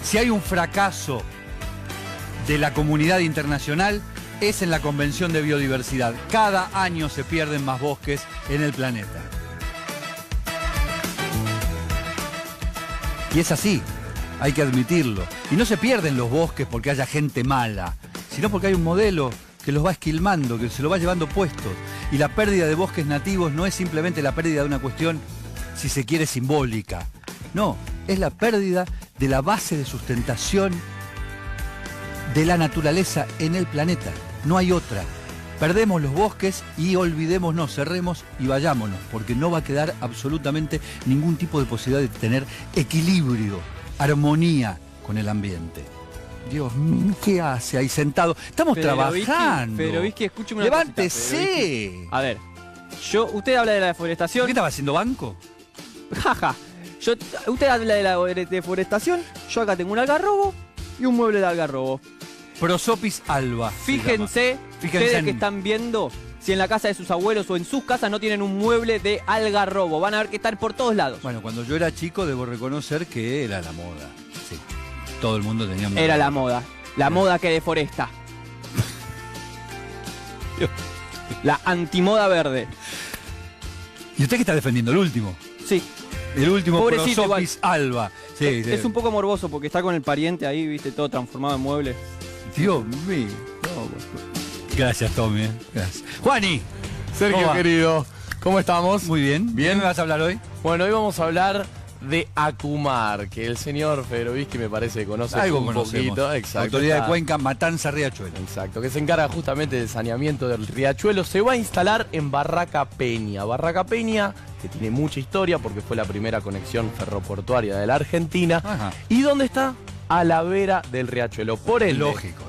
Si hay un fracaso de la comunidad internacional, es en la Convención de Biodiversidad. Cada año se pierden más bosques en el planeta. Y es así, hay que admitirlo. Y no se pierden los bosques porque haya gente mala, sino porque hay un modelo que los va esquilmando, que se los va llevando puestos. Y la pérdida de bosques nativos no es simplemente la pérdida de una cuestión, si se quiere, simbólica. No, es la pérdida de la base de sustentación de la naturaleza en el planeta. No hay otra. Perdemos los bosques y olvidémonos, cerremos y vayámonos, porque no va a quedar absolutamente ningún tipo de posibilidad de tener equilibrio, armonía con el ambiente. Dios mío, ¿qué hace ahí sentado? Estamos trabajando. Pero Vizky, escúcheme una ¡Levántese! Cosita, a ver, usted habla de la deforestación. ¿Qué estaba haciendo banco? Jaja. Usted habla de la deforestación, yo acá tengo un algarrobo y un mueble de algarrobo. Prosopis alba. Fíjense ustedes que están viendo si en la casa de sus abuelos o en sus casas no tienen un mueble de algarrobo. Van a ver que están por todos lados. Bueno, cuando yo era chico debo reconocer que era la moda. Sí. Todo el mundo tenía moda. Era la moda. La moda que deforesta. La antimoda verde. ¿Y usted que está defendiendo? ¿El último? Sí. El último Pobrecito, Prosopis alba. Sí, es un poco morboso porque está con el pariente ahí, viste, todo transformado en mueble. Dios mío. No. Gracias, Tommy. Gracias. Juani. Sergio, querido, ¿cómo estamos? Muy bien. ¿Bien? ¿Qué me vas a hablar hoy? Bueno, hoy vamos a hablar de Acumar, que el señor Federo Vizky me parece que conoce Algo un conocemos. poquito. Exacto. Autoridad de Cuenca, Matanza, Riachuelo. Exacto, que se encarga justamente del saneamiento del Riachuelo. Se va a instalar en Barraca Peña. Barraca Peña, que tiene mucha historia porque fue la primera conexión ferroportuaria de la Argentina. Ajá. ¿Y dónde está? A la vera del Riachuelo. Por ende,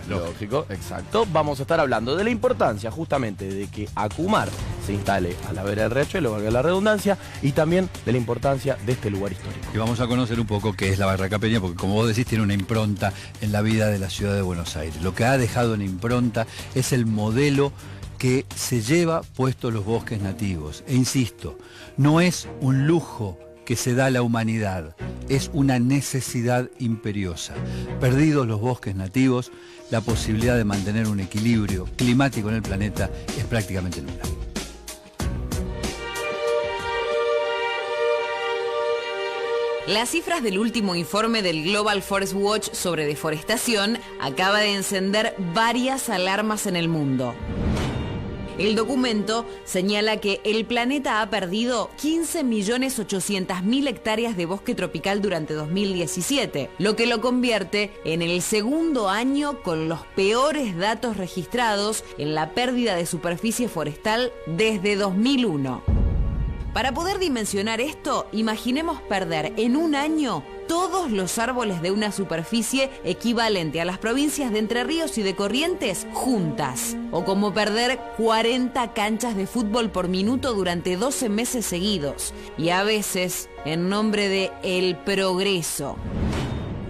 Lógico. exacto. Vamos a estar hablando de la importancia justamente de que Acumar se instale a la vera del Riachuelo, valga la redundancia, y también de la importancia de este lugar histórico. Y vamos a conocer un poco qué es la Barraca Peña, porque como vos decís, tiene una impronta en la vida de la ciudad de Buenos Aires. Lo que ha dejado en impronta es el modelo que se lleva puestos los bosques nativos. E insisto, no es un lujo que se da a la humanidad, es una necesidad imperiosa. Perdidos los bosques nativos, la posibilidad de mantener un equilibrio climático en el planeta es prácticamente nula. Las cifras del último informe del Global Forest Watch sobre deforestación acaba de encender varias alarmas en el mundo. El documento señala que el planeta ha perdido 15.800.000 hectáreas de bosque tropical durante 2017, lo que lo convierte en el segundo año con los peores datos registrados en la pérdida de superficie forestal desde 2001. Para poder dimensionar esto, imaginemos perder en un año todos los árboles de una superficie equivalente a las provincias de Entre Ríos y de Corrientes juntas, o como perder 40 canchas de fútbol por minuto durante 12 meses seguidos, y a veces en nombre de el progreso.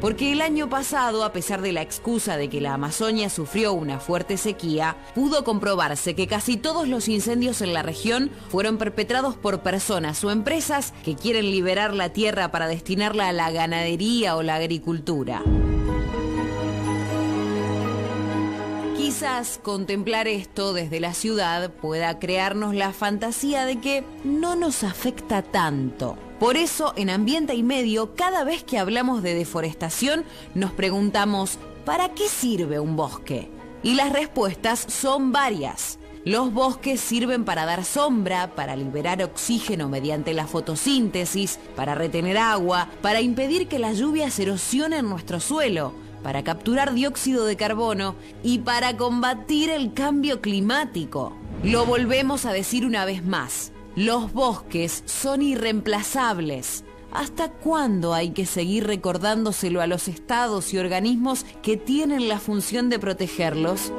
Porque el año pasado, a pesar de la excusa de que la Amazonia sufrió una fuerte sequía, pudo comprobarse que casi todos los incendios en la región fueron perpetrados por personas o empresas que quieren liberar la tierra para destinarla a la ganadería o la agricultura. Quizás contemplar esto desde la ciudad pueda crearnos la fantasía de que no nos afecta tanto. Por eso, en Ambiente y Medio, cada vez que hablamos de deforestación, nos preguntamos, ¿para qué sirve un bosque? Y las respuestas son varias. Los bosques sirven para dar sombra, para liberar oxígeno mediante la fotosíntesis, para retener agua, para impedir que las lluvias erosionen nuestro suelo, para capturar dióxido de carbono y para combatir el cambio climático. Lo volvemos a decir una vez más. Los bosques son irreemplazables. ¿Hasta cuándo hay que seguir recordándoselo a los estados y organismos que tienen la función de protegerlos?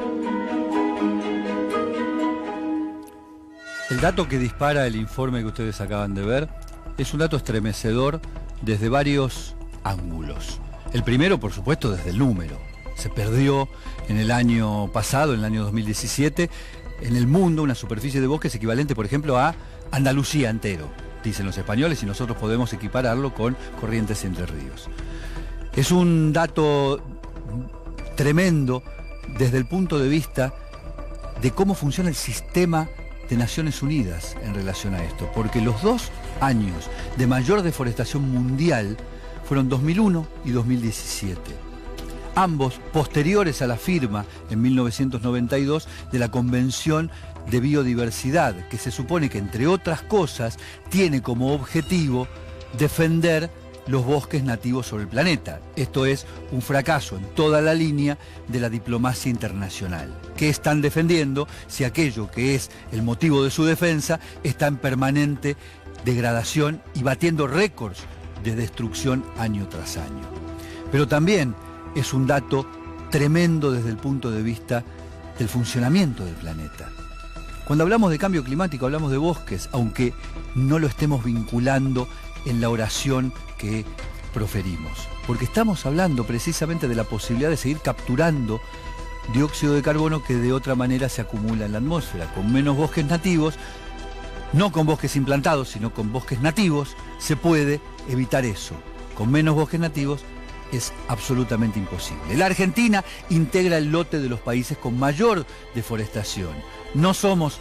El dato que dispara el informe que ustedes acaban de ver es un dato estremecedor desde varios ángulos. El primero, por supuesto, desde el número. Se perdió en el año pasado, en el año 2017, en el mundo una superficie de bosques equivalente, por ejemplo, a Andalucía entero, dicen los españoles, y nosotros podemos equipararlo con Corrientes y Entre Ríos. Es un dato tremendo desde el punto de vista de cómo funciona el sistema de Naciones Unidas en relación a esto, porque los 2 años de mayor deforestación mundial fueron 2001 y 2017. Ambos posteriores a la firma en 1992 de la Convención de Biodiversidad, que se supone que, entre otras cosas, tiene como objetivo defender los bosques nativos sobre el planeta. Esto es un fracaso en toda la línea de la diplomacia internacional. ¿Qué están defendiendo si aquello que es el motivo de su defensa está en permanente degradación y batiendo récords de destrucción año tras año? Pero también es un dato tremendo desde el punto de vista del funcionamiento del planeta. Cuando hablamos de cambio climático hablamos de bosques, aunque no lo estemos vinculando en la oración que proferimos, porque estamos hablando precisamente de la posibilidad de seguir capturando dióxido de carbono que de otra manera se acumula en la atmósfera. Con menos bosques nativos, no con bosques implantados, sino con bosques nativos, se puede evitar eso. Con menos bosques nativos es absolutamente imposible. La Argentina integra el lote de los países con mayor deforestación. No somos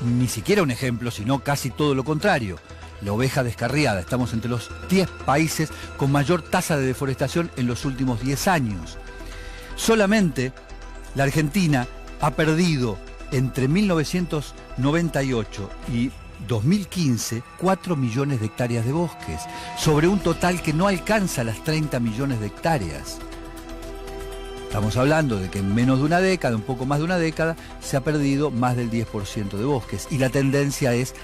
ni siquiera un ejemplo, sino casi todo lo contrario. La oveja descarriada. Estamos entre los 10 países con mayor tasa de deforestación en los últimos 10 años. Solamente la Argentina ha perdido entre 1998 y 2015 4 millones de hectáreas de bosques, sobre un total que no alcanza las 30 millones de hectáreas. Estamos hablando de que en menos de una década, un poco más de una década, se ha perdido más del 10% de bosques y la tendencia es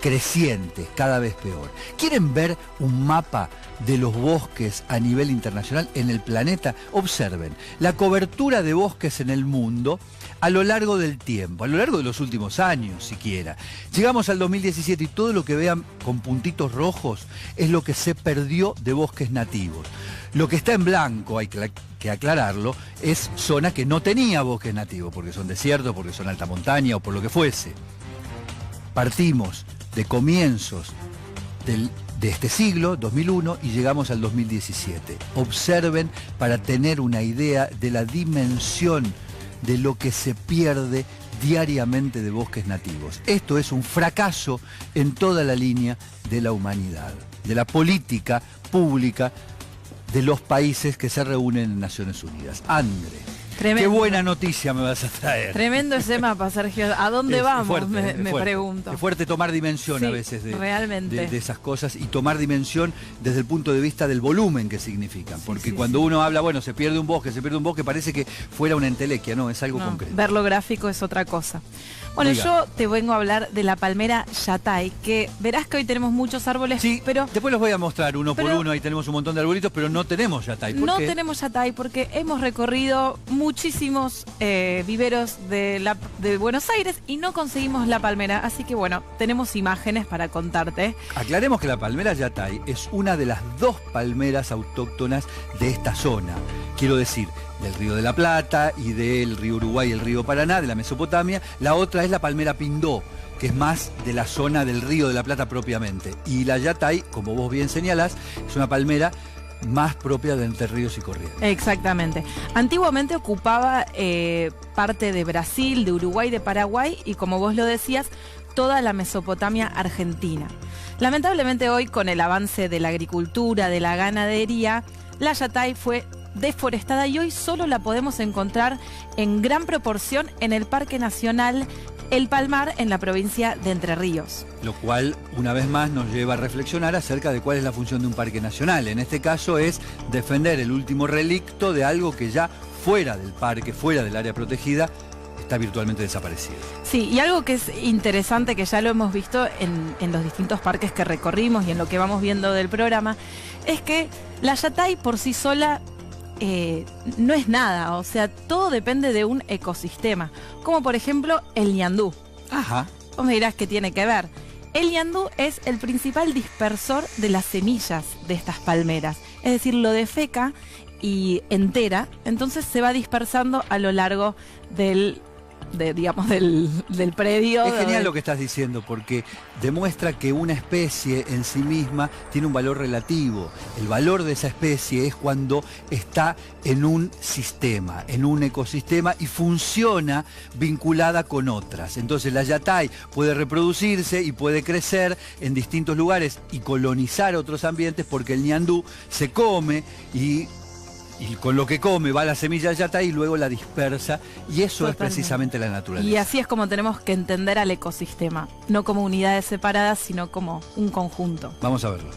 creciente, cada vez peor. ¿Quieren ver un mapa de los bosques a nivel internacional en el planeta? Observen la cobertura de bosques en el mundo a lo largo del tiempo, a lo largo de los últimos años siquiera. Llegamos al 2017 y todo lo que vean con puntitos rojos es lo que se perdió de bosques nativos. Lo que está en blanco, hay que aclararlo, es zona que no tenía bosques nativos, porque son desiertos, porque son alta montaña o por lo que fuese. Partimos de comienzos de este siglo, 2001, y llegamos al 2017. Observen para tener una idea de la dimensión de lo que se pierde diariamente de bosques nativos. Esto es un fracaso en toda la línea de la humanidad, de la política pública de los países que se reúnen en Naciones Unidas. Andre, tremendo. Qué buena noticia me vas a traer. Tremendo ese mapa, Sergio. ¿A dónde vamos? Fuerte, me pregunto. Es fuerte tomar dimensión, sí, a veces realmente. De esas cosas, y tomar dimensión desde el punto de vista del volumen que significan. Porque cuando uno habla, bueno, se pierde un bosque, parece que fuera una entelequia, no, es algo concreto. Verlo gráfico es otra cosa. Bueno, yo te vengo a hablar de la palmera Yatay, que verás que hoy tenemos muchos árboles, sí, pero después los voy a mostrar uno por uno, ahí tenemos un montón de arbolitos, pero no tenemos Yatay. ¿Por qué? Tenemos Yatay porque hemos recorrido muchísimos viveros de Buenos Aires y no conseguimos la palmera, así que bueno, tenemos imágenes para contarte. Aclaremos que la palmera Yatay es una de las 2 palmeras autóctonas de esta zona. Quiero decir, del Río de la Plata y del río Uruguay y el río Paraná, de la Mesopotamia. La otra es la palmera Pindó, que es más de la zona del Río de la Plata propiamente. Y la Yatay, como vos bien señalás, es una palmera más propia de Entre Ríos y Corrientes. Exactamente. Antiguamente ocupaba parte de Brasil, de Uruguay, de Paraguay y, como vos lo decías, toda la Mesopotamia argentina. Lamentablemente hoy, con el avance de la agricultura, de la ganadería, la Yatay fue deforestada y hoy solo la podemos encontrar en gran proporción en el Parque Nacional El Palmar, en la provincia de Entre Ríos. Lo cual, una vez más, nos lleva a reflexionar acerca de cuál es la función de un parque nacional. En este caso es defender el último relicto de algo que ya fuera del parque, fuera del área protegida, está virtualmente desaparecido. Sí, y algo que es interesante, que ya lo hemos visto en los distintos parques que recorrimos y en lo que vamos viendo del programa, es que la Yatay por sí sola no es nada, o sea, todo depende de un ecosistema, como por ejemplo el ñandú. Ajá. Vos me dirás qué tiene que ver. El ñandú es el principal dispersor de las semillas de estas palmeras, es decir, lo defeca y entera, entonces se va dispersando a lo largo del digamos, del predio. Es genial lo que estás diciendo, porque demuestra que una especie en sí misma tiene un valor relativo. El valor de esa especie es cuando está en un sistema, en un ecosistema y funciona vinculada con otras. Entonces la yatay puede reproducirse y puede crecer en distintos lugares y colonizar otros ambientes, porque el ñandú se come y con lo que come va la semilla de yatay y luego la dispersa, y eso es precisamente la naturaleza. Y así es como tenemos que entender al ecosistema, no como unidades separadas, sino como un conjunto. Vamos a verlo.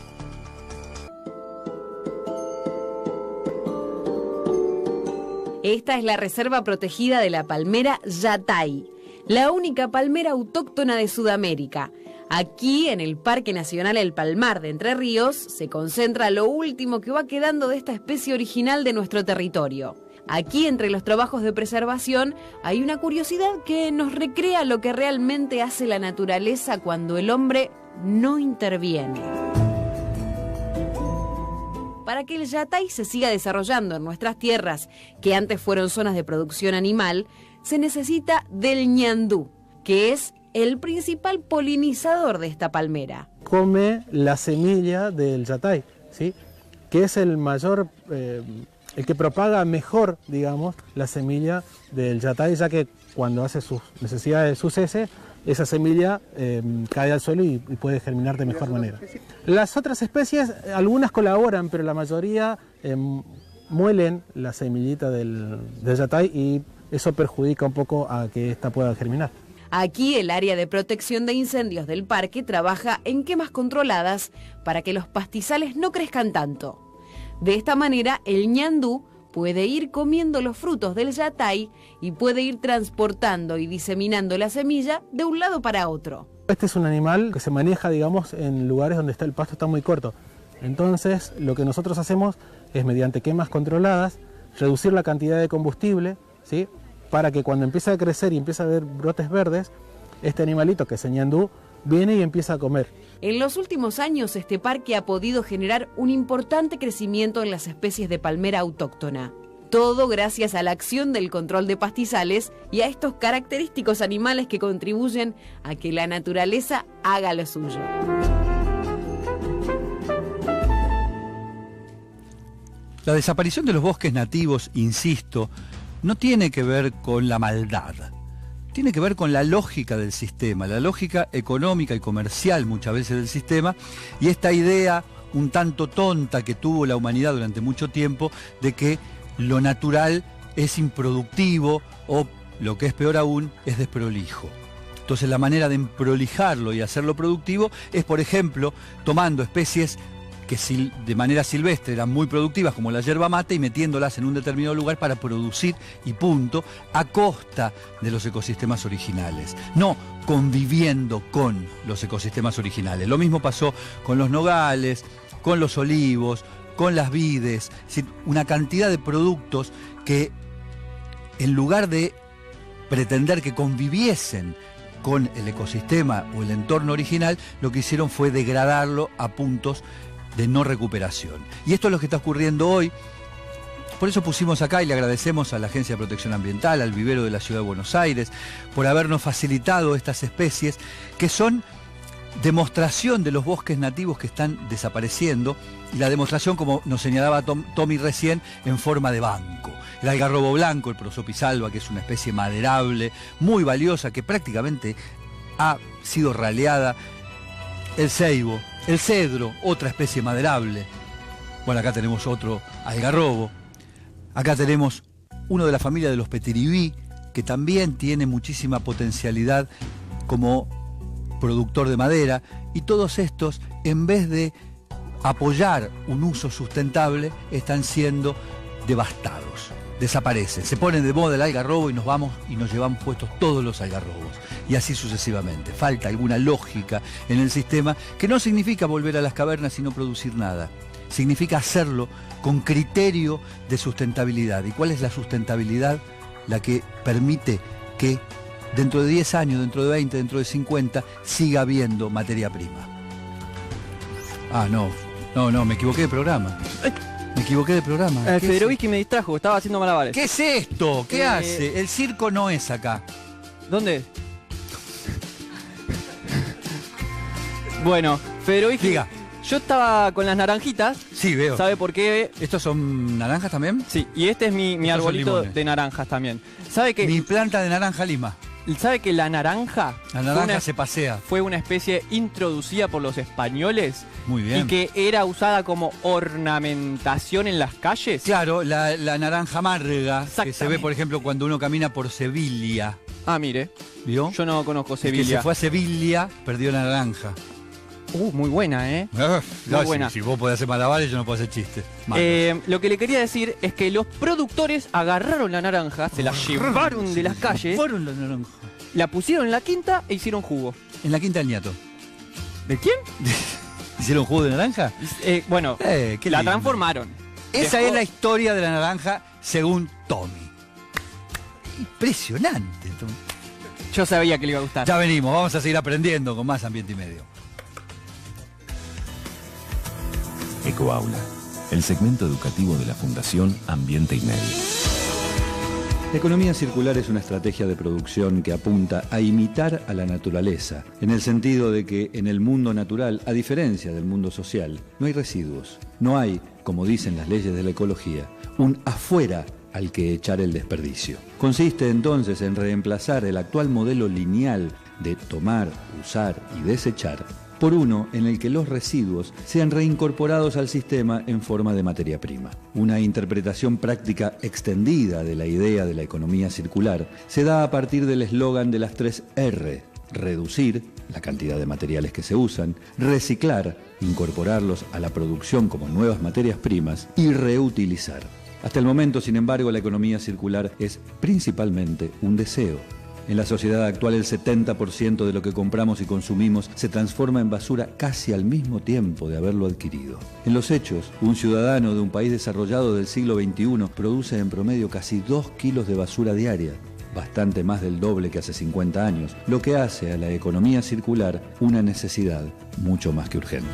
Esta es la reserva protegida de la palmera yatay, la única palmera autóctona de Sudamérica. Aquí, en el Parque Nacional El Palmar de Entre Ríos, se concentra lo último que va quedando de esta especie original de nuestro territorio. Aquí, entre los trabajos de preservación, hay una curiosidad que nos recrea lo que realmente hace la naturaleza cuando el hombre no interviene. Para que el yatay se siga desarrollando en nuestras tierras, que antes fueron zonas de producción animal, se necesita del ñandú, que es el principal polinizador de esta palmera. Come la semilla del yatay, ¿sí? Que es el mayor, el que propaga mejor, digamos, la semilla del yatay, ya que cuando hace sus necesidades, sus heces, esa semilla cae al suelo y puede germinar de mejor manera. Las otras especies, algunas colaboran, pero la mayoría muelen la semillita del yatay y eso perjudica un poco a que ésta pueda germinar. Aquí el área de protección de incendios del parque trabaja en quemas controladas para que los pastizales no crezcan tanto. De esta manera el ñandú puede ir comiendo los frutos del yatay y puede ir transportando y diseminando la semilla de un lado para otro. Este es un animal que se maneja, digamos, en lugares donde el pasto está muy corto. Entonces, lo que nosotros hacemos es, mediante quemas controladas, reducir la cantidad de combustible, ¿sí?, para que cuando empiece a crecer y empiece a ver brotes verdes, este animalito, que es el ñandú, viene y empieza a comer. En los últimos años, este parque ha podido generar un importante crecimiento en las especies de palmera autóctona. Todo gracias a la acción del control de pastizales y a estos característicos animales que contribuyen a que la naturaleza haga lo suyo. La desaparición de los bosques nativos, insisto, no tiene que ver con la maldad, tiene que ver con la lógica del sistema, la lógica económica y comercial muchas veces del sistema, y esta idea un tanto tonta que tuvo la humanidad durante mucho tiempo de que lo natural es improductivo o, lo que es peor aún, es desprolijo. Entonces la manera de emprolijarlo y hacerlo productivo es, por ejemplo, tomando especies que de manera silvestre eran muy productivas, como la yerba mate, y metiéndolas en un determinado lugar para producir y punto, a costa de los ecosistemas originales, no conviviendo con los ecosistemas originales. Lo mismo pasó con los nogales, con los olivos, con las vides, una cantidad de productos que, en lugar de pretender que conviviesen con el ecosistema o el entorno original, lo que hicieron fue degradarlo a puntos de no recuperación. Y esto es lo que está ocurriendo hoy. Por eso pusimos acá, y le agradecemos a la Agencia de Protección Ambiental, al vivero de la Ciudad de Buenos Aires, por habernos facilitado estas especies que son demostración de los bosques nativos que están desapareciendo, y la demostración, como nos señalaba Tommy recién, en forma de banco. El algarrobo blanco, el prosopisalva, que es una especie maderable, muy valiosa, que prácticamente ha sido raleada. El ceibo, el cedro, otra especie maderable. Bueno, acá tenemos otro algarrobo. Acá tenemos uno de la familia de los petiribí, que también tiene muchísima potencialidad como productor de madera. Y todos estos, en vez de apoyar un uso sustentable, están siendo devastados. Desaparecen, se ponen de moda el algarrobo y nos vamos y nos llevamos puestos todos los algarrobos, y así sucesivamente. Falta alguna lógica en el sistema, que no significa volver a las cavernas y no producir nada, significa hacerlo con criterio de sustentabilidad. ¿Y cuál es la sustentabilidad? La que permite que dentro de 10 años, dentro de 20, dentro de 50, siga habiendo materia prima. Ah, no, me equivoqué de programa. Me equivoqué de programa. Federowski me distrajo, estaba haciendo malabares. ¿Qué es esto? ¿Qué hace? El circo no es acá. ¿Dónde? Bueno, Federovich, Diga. yo estaba con las naranjitas. Sí, veo. ¿Sabe por qué? ¿Estos son naranjas también? Sí, y este es mi Estos son arbolito limones. de naranjas también. ¿Sabe que, Mi planta de naranja lima. ¿sabe que la naranja, La naranja se pasea. fue una especie introducida por los españoles? Muy bien. Y que era usada como ornamentación en las calles. Claro, la naranja amarga, que se ve, Exactamente. por ejemplo, cuando uno camina por Sevilla. Ah, mire, ¿Vio? yo no conozco El que Sevilla. se fue a Sevilla, perdió la naranja. Muy buena, ¿eh? No, buena. si vos podés hacer malabares, yo no puedo hacer chistes. Malos. Lo que le quería decir es que los productores agarraron la naranja, se la llevaron de las calles, Fueron la naranja. la pusieron en la quinta e hicieron jugo. En la Quinta del Ñato. ¿De quién? ¿Hicieron jugo de naranja? Bueno, Qué la lindo. transformaron. Esa Dejó- es la historia de la naranja según Tommy. Impresionante. Tommy. Yo sabía que le iba a gustar. Ya venimos, vamos a seguir aprendiendo con más Ambiente y Medio. Ecoaula, el segmento educativo de la Fundación Ambiente y Medio. La economía circular es una estrategia de producción que apunta a imitar a la naturaleza, en el sentido de que en el mundo natural, a diferencia del mundo social, no hay residuos. No hay, como dicen las leyes de la ecología, un afuera al que echar el desperdicio. Consiste entonces en reemplazar el actual modelo lineal de tomar, usar y desechar por uno en el que los residuos sean reincorporados al sistema en forma de materia prima. Una interpretación práctica extendida de la idea de la economía circular se da a partir del eslogan de las 3 R: reducir, la cantidad de materiales que se usan, reciclar, incorporarlos a la producción como nuevas materias primas y reutilizar. Hasta el momento, sin embargo, la economía circular es principalmente un deseo. En la sociedad actual, el 70% de lo que compramos y consumimos se transforma en basura casi al mismo tiempo de haberlo adquirido. En los hechos, un ciudadano de un país desarrollado del siglo XXI produce en promedio casi 2 kilos de basura diaria, bastante más del doble que hace 50 años, lo que hace a la economía circular una necesidad mucho más que urgente.